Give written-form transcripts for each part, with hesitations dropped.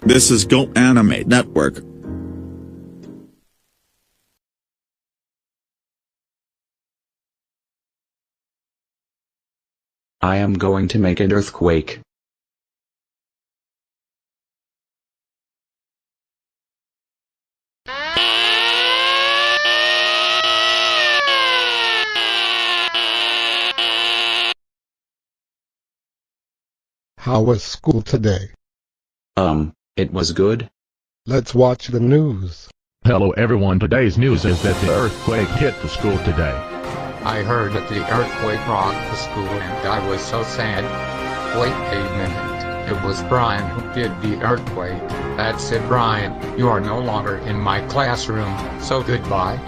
This is Go Animate Network. I am going to make an earthquake. How was school today? It was good. Let's watch the news. Hello everyone, today's news is that the earthquake hit the school today. I heard that the earthquake rocked the school and I was so sad. Wait a minute, it was Brian who did the earthquake. That's it, Brian, you are no longer in my classroom, so goodbye.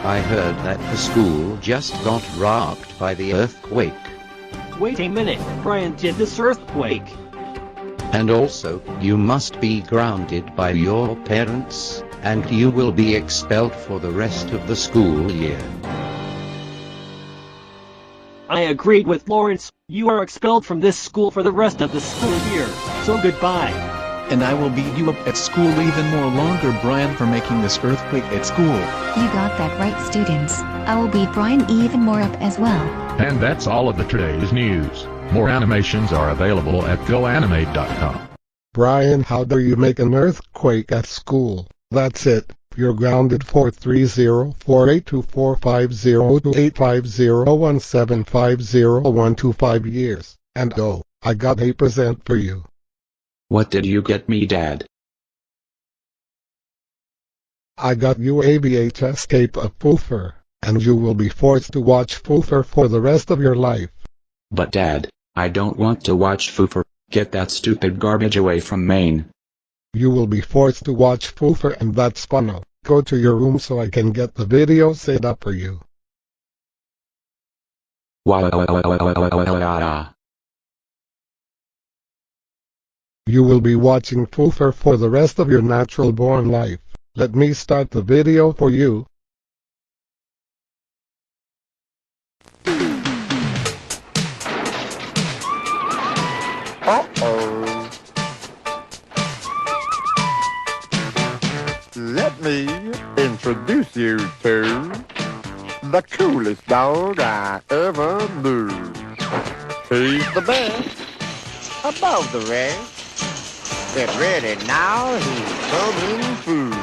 I heard that the school just got rocked by the earthquake. Wait a minute, Brian did this earthquake. And also, you must be grounded by your parents, and you will be expelled for the rest of the school year. I agreed with Lawrence. You are expelled from this school for the rest of the school year, so goodbye. And I will beat you up at school even more longer, Brian, for making this earthquake at school. You got that right, students. I will beat Brian even more up as well. And that's all of the today's news. More animations are available at TheGoanimateDude371. Brian, how do you make an earthquake at school? That's it. You're grounded for 304824502850175012 years. And oh, I got a present for you. What did you get me, Dad? I got you a VHS tape of Foofer, and you will be forced to watch Foofer for the rest of your life. But Dad, I don't want to watch Foofer. Get that stupid garbage away from Maine. You will be forced to watch Foofer, and that's fun. Go to your room so I can get the video set up for you. You will be watching Foofer for the rest of your natural-born life. Let me start the video for you. Let me introduce you to the coolest dog I ever knew. He's the best, above the rest. Get ready now, he's coming through.